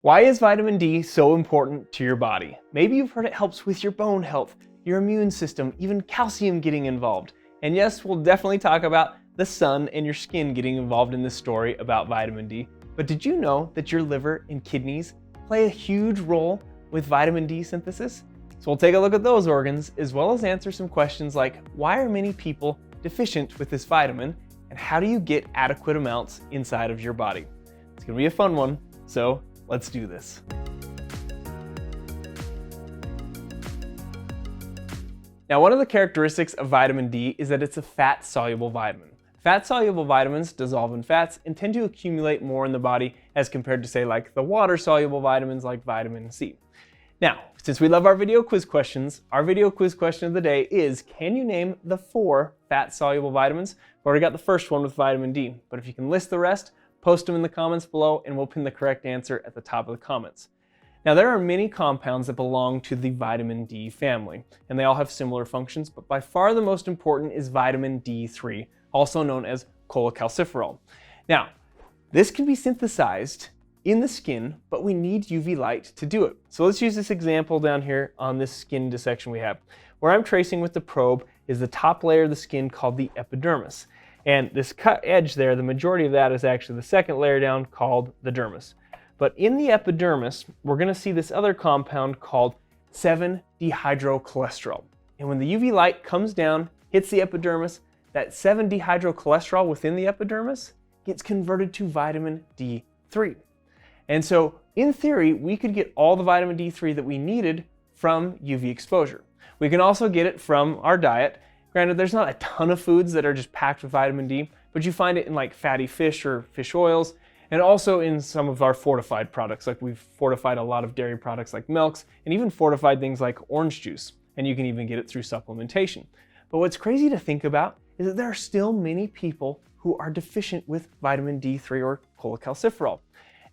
Why is vitamin D so important to your body? Maybe you've heard it helps with your bone health, your immune system, even calcium getting involved. And yes, we'll definitely talk about the sun and your skin getting involved in this story about vitamin D. But did you know that your liver and kidneys play a huge role with vitamin D synthesis? So we'll take a look at those organs, as well as answer some questions like, why are many people deficient with this vitamin? And how do you get adequate amounts inside of your body? It's gonna be a fun one, so let's do this. Now, one of the characteristics of vitamin D is that it's a fat-soluble vitamin. Fat-soluble vitamins dissolve in fats and tend to accumulate more in the body as compared to, say, like the water-soluble vitamins like vitamin C. Now, since we love our video quiz questions, our video quiz question of the day is, can you name the 4 fat-soluble vitamins? We've already got the first one with vitamin D, but if you can list the rest, post them in the comments below and we'll pin the correct answer at the top of the comments. Now, there are many compounds that belong to the vitamin D family, and they all have similar functions, but by far the most important is vitamin D3, also known as cholecalciferol. Now, this can be synthesized in the skin, but we need UV light to do it. So let's use this example down here on this skin dissection we have. Where I'm tracing with the probe is the top layer of the skin called the epidermis. And this cut edge there, the majority of that is actually the second layer down called the dermis. But in the epidermis, we're gonna see this other compound called 7-dehydrocholesterol. And when the UV light comes down, hits the epidermis, that 7-dehydrocholesterol within the epidermis gets converted to vitamin D3. And so in theory, we could get all the vitamin D3 that we needed from UV exposure. We can also get it from our diet. Granted, there's not a ton of foods that are just packed with vitamin D, but you find it in like fatty fish or fish oils, and also in some of our fortified products. Like we've fortified a lot of dairy products like milks, and even fortified things like orange juice, and you can even get it through supplementation. But what's crazy to think about is that there are still many people who are deficient with vitamin D3 or cholecalciferol.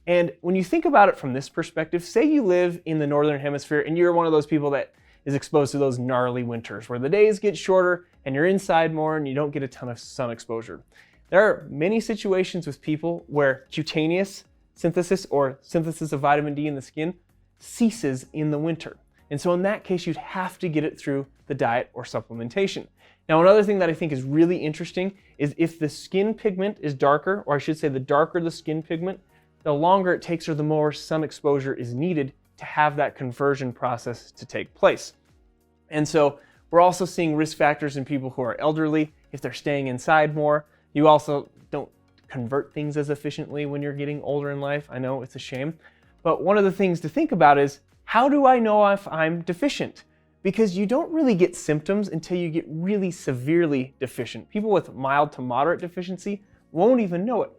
And when you think about it from this perspective, say you live in the northern hemisphere and you're one of those people that is exposed to those gnarly winters where the days get shorter and you're inside more and you don't get a ton of sun exposure. There are many situations with people where cutaneous synthesis or synthesis of vitamin D in the skin ceases in the winter. And so in that case, you'd have to get it through the diet or supplementation. Now, another thing that I think is really interesting is if the skin pigment is darker, or I should say the darker the skin pigment, the longer it takes or the more sun exposure is needed to have that conversion process to take place. And so we're also seeing risk factors in people who are elderly, if they're staying inside more. You also don't convert things as efficiently when you're getting older in life. I know it's a shame. But one of the things to think about is, how do I know if I'm deficient? Because you don't really get symptoms until you get really severely deficient. People with mild to moderate deficiency won't even know it.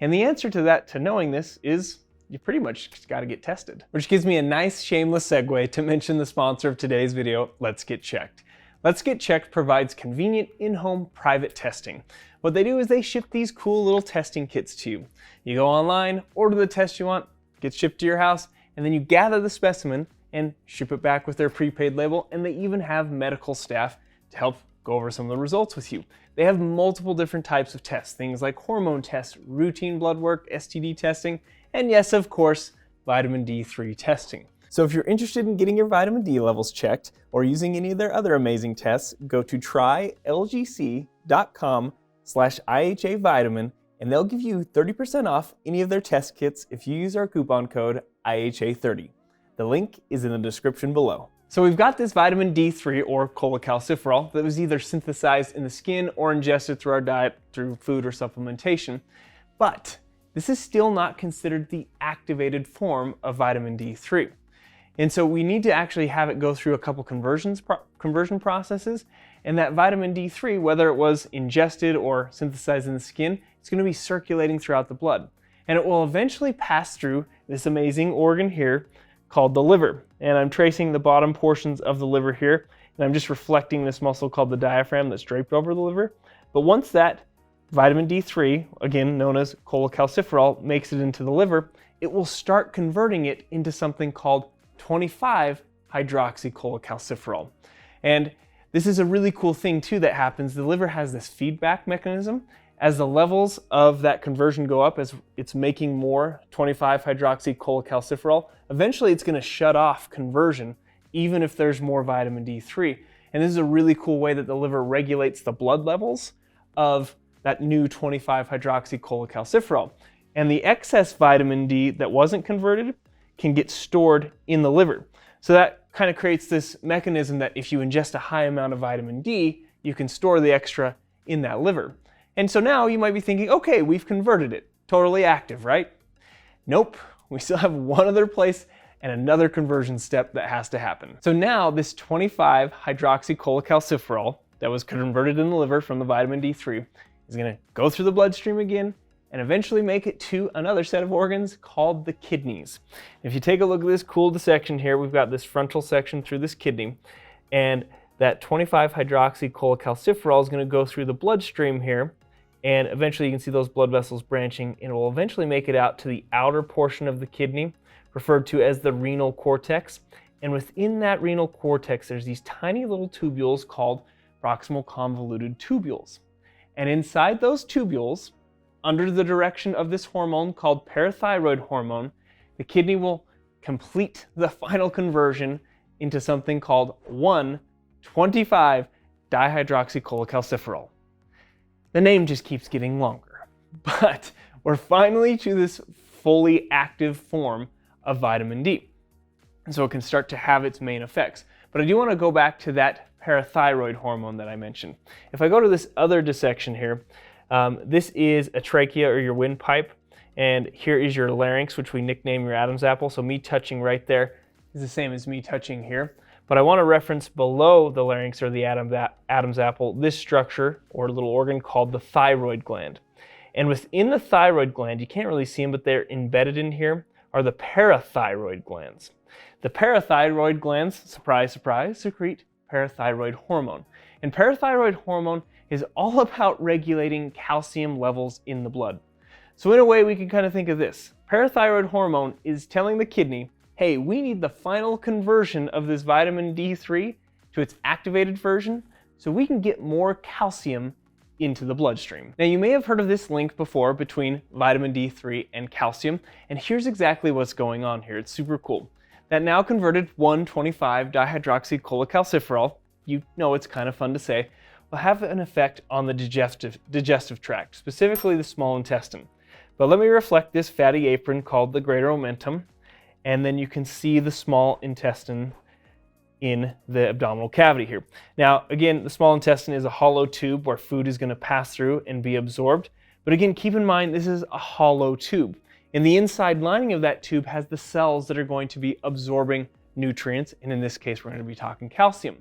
And the answer to that, to knowing this, is you pretty much just gotta get tested. Which gives me a nice shameless segue to mention the sponsor of today's video, Let's Get Checked. Let's Get Checked provides convenient in-home private testing. What they do is they ship these cool little testing kits to you. You go online, order the test you want, gets shipped to your house, and then you gather the specimen and ship it back with their prepaid label, and they even have medical staff to help go over some of the results with you. They have multiple different types of tests, things like hormone tests, routine blood work, STD testing, and yes, of course, vitamin D3 testing. So if you're interested in getting your vitamin D levels checked or using any of their other amazing tests, go to trylgc.com/IHAvitamin and they'll give you 30% off any of their test kits if you use our coupon code IHA30. The link is in the description below. So we've got this vitamin D3 or cholecalciferol that was either synthesized in the skin or ingested through our diet through food or supplementation, but this is still not considered the activated form of vitamin D3. And so we need to actually have it go through a couple conversion processes, and that vitamin D3, whether it was ingested or synthesized in the skin, it's going to be circulating throughout the blood. And it will eventually pass through this amazing organ here called the liver. And I'm tracing the bottom portions of the liver here, and I'm just reflecting this muscle called the diaphragm that's draped over the liver. But once that vitamin D3, again known as cholecalciferol, makes it into the liver, it will start converting it into something called 25-hydroxycholecalciferol. And this is a really cool thing too that happens. The liver has this feedback mechanism as the levels of that conversion go up, as it's making more 25-hydroxycholecalciferol, eventually it's going to shut off conversion even if there's more vitamin D3. And this is a really cool way that the liver regulates the blood levels of that new 25-hydroxycholecalciferol. And the excess vitamin D that wasn't converted can get stored in the liver. So that kind of creates this mechanism that if you ingest a high amount of vitamin D, you can store the extra in that liver. And so now you might be thinking, okay, we've converted it. Totally active, right? Nope, we still have one other place and another conversion step that has to happen. So now this 25-hydroxycholecalciferol that was converted in the liver from the vitamin D3 is going to go through the bloodstream again and eventually make it to another set of organs called the kidneys. If you take a look at this cool dissection here, we've got this frontal section through this kidney, and that 25-hydroxycholecalciferol is going to go through the bloodstream here, and eventually you can see those blood vessels branching, and it will eventually make it out to the outer portion of the kidney, referred to as the renal cortex. And within that renal cortex, there's these tiny little tubules called proximal convoluted tubules. And inside those tubules, under the direction of this hormone called parathyroid hormone, the kidney will complete the final conversion into something called 1,25-dihydroxycholecalciferol. The name just keeps getting longer, but we're finally to this fully active form of vitamin D. And so it can start to have its main effects. But I do want to go back to that parathyroid hormone that I mentioned. If I go to this other dissection here, this is a trachea or your windpipe, and here is your larynx, which we nickname your Adam's apple. So me touching right there is the same as me touching here. But I want to reference below the larynx or the Adam's apple this structure or little organ called the thyroid gland. And within the thyroid gland, you can't really see them, but they're embedded in here, are the parathyroid glands. The parathyroid glands, surprise, surprise, secrete parathyroid hormone. And parathyroid hormone is all about regulating calcium levels in the blood. So in a way, we can kind of think of this. Parathyroid hormone is telling the kidney, hey, we need the final conversion of this vitamin D3 to its activated version so we can get more calcium into the bloodstream. Now, you may have heard of this link before between vitamin D3 and calcium, and here's exactly what's going on here. It's super cool. That now converted 1,25-dihydroxycholecalciferol, you know it's kind of fun to say, will have an effect on the digestive tract, specifically the small intestine. But let me reflect this fatty apron called the greater omentum, and then you can see the small intestine in the abdominal cavity here. Now, again, the small intestine is a hollow tube where food is going to pass through and be absorbed. But again, keep in mind, this is a hollow tube. And the inside lining of that tube has the cells that are going to be absorbing nutrients, and in this case, we're going to be talking calcium.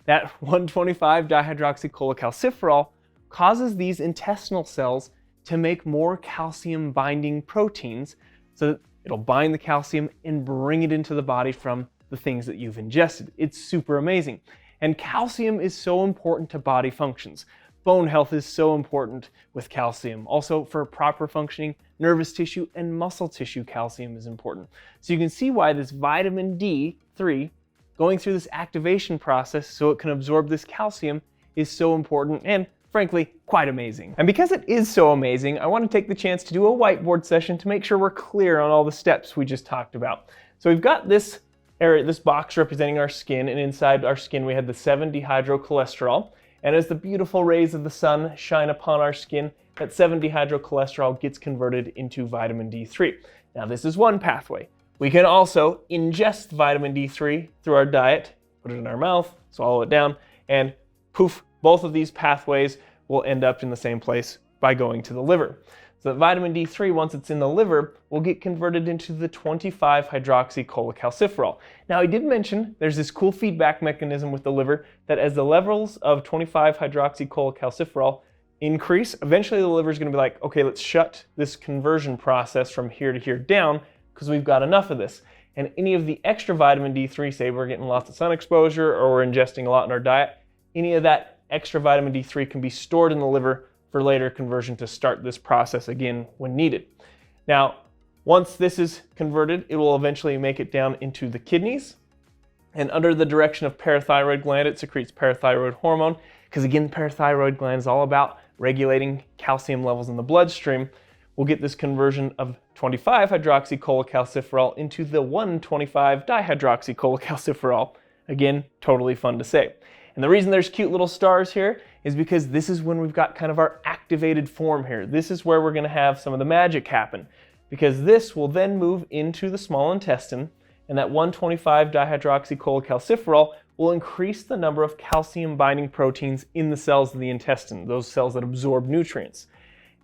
That 1,25-dihydroxycholecalciferol causes these intestinal cells to make more calcium-binding proteins so that it'll bind the calcium and bring it into the body from the things that you've ingested. It's super amazing. And calcium is so important to body functions. Bone health is so important with calcium. Also, for proper functioning nervous tissue and muscle tissue, calcium is important. So you can see why this vitamin D3 going through this activation process so it can absorb this calcium is so important and, frankly, quite amazing. And because it is so amazing, I want to take the chance to do a whiteboard session to make sure we're clear on all the steps we just talked about. So we've got this area, this box representing our skin, and inside our skin we had the 7-dehydrocholesterol. And as the beautiful rays of the sun shine upon our skin, that 7-dehydrocholesterol gets converted into vitamin D3. Now, this is one pathway. We can also ingest vitamin D3 through our diet, put it in our mouth, swallow it down, and poof, both of these pathways will end up in the same place by going to the liver. So that vitamin D3, once it's in the liver, will get converted into the 25-hydroxycholecalciferol. Now, I did mention there's this cool feedback mechanism with the liver that as the levels of 25-hydroxycholecalciferol increase, eventually the liver is going to be like, okay, let's shut this conversion process from here to here down because we've got enough of this. And any of the extra vitamin D3, say we're getting lots of sun exposure or we're ingesting a lot in our diet, any of that extra vitamin D3 can be stored in the liver for later conversion to start this process again when needed. Now, once this is converted, it will eventually make it down into the kidneys. And under the direction of parathyroid gland, it secretes parathyroid hormone, because again, the parathyroid gland is all about regulating calcium levels in the bloodstream, we'll get this conversion of 25-hydroxycholecalciferol into the 1,25-dihydroxycholecalciferol. Again, totally fun to say. And the reason there's cute little stars here is because this is when we've got kind of our activated form here. This is where we're going to have some of the magic happen, because this will then move into the small intestine, and that 1,25-dihydroxycholecalciferol will increase the number of calcium-binding proteins in the cells of the intestine, those cells that absorb nutrients.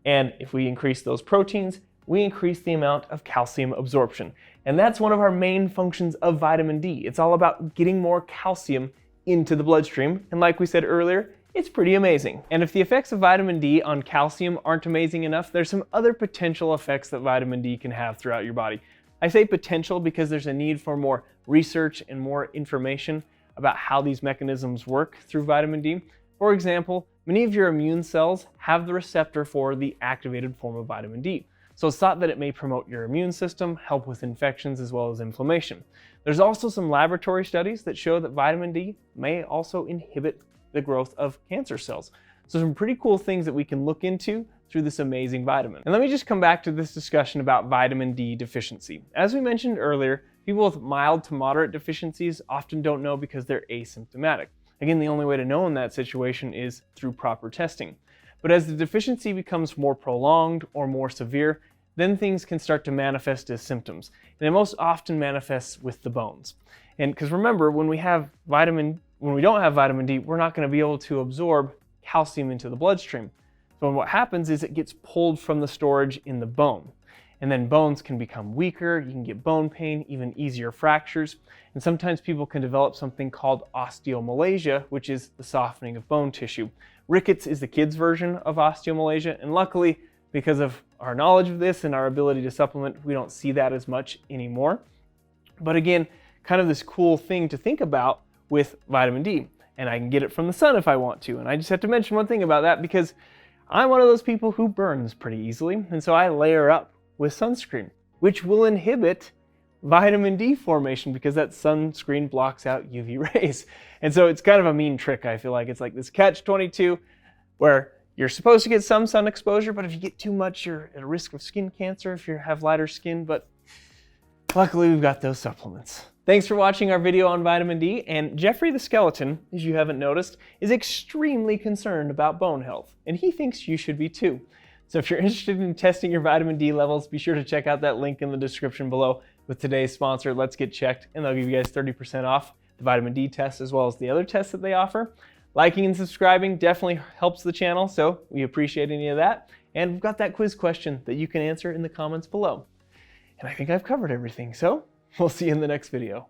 And if we increase those proteins, we increase the amount of calcium absorption. And that's one of our main functions of vitamin D. It's all about getting more calcium into the bloodstream. And like we said earlier, it's pretty amazing. And if the effects of vitamin D on calcium aren't amazing enough, there's some other potential effects that vitamin D can have throughout your body. I say potential because there's a need for more research and more information about how these mechanisms work through vitamin D. For example, many of your immune cells have the receptor for the activated form of vitamin D. So it's thought that it may promote your immune system, help with infections as well as inflammation. There's also some laboratory studies that show that vitamin D may also inhibit the growth of cancer cells. So some pretty cool things that we can look into through this amazing vitamin. And let me just come back to this discussion about vitamin D deficiency. As we mentioned earlier, people with mild to moderate deficiencies often don't know because they're asymptomatic. Again, the only way to know in that situation is through proper testing. But as the deficiency becomes more prolonged or more severe, then things can start to manifest as symptoms. And it most often manifests with the bones. And because remember, when we don't have vitamin D, we're not going to be able to absorb calcium into the bloodstream. So what happens is it gets pulled from the storage in the bone. And then bones can become weaker, you can get bone pain, even easier fractures. And sometimes people can develop something called osteomalacia, which is the softening of bone tissue. Rickets is the kids' version of osteomalacia, and luckily, because of our knowledge of this and our ability to supplement, we don't see that as much anymore. But again, kind of this cool thing to think about with vitamin D. And I can get it from the sun if I want to. And I just have to mention one thing about that because I'm one of those people who burns pretty easily. And so I layer up with sunscreen, which will inhibit vitamin D formation because that sunscreen blocks out UV rays. And so it's kind of a mean trick, I feel like. It's like this catch-22 where you're supposed to get some sun exposure, but if you get too much, you're at a risk of skin cancer if you have lighter skin. But luckily, we've got those supplements. Thanks for watching our video on vitamin D, and Geoffrey the skeleton, as you haven't noticed, is extremely concerned about bone health, and he thinks you should be too. So if you're interested in testing your vitamin D levels, be sure to check out that link in the description below with today's sponsor, Let's Get Checked, and they'll give you guys 30% off the vitamin D test as well as the other tests that they offer. Liking and subscribing definitely helps the channel, so we appreciate any of that. And we've got that quiz question that you can answer in the comments below. And I think I've covered everything, so we'll see you in the next video.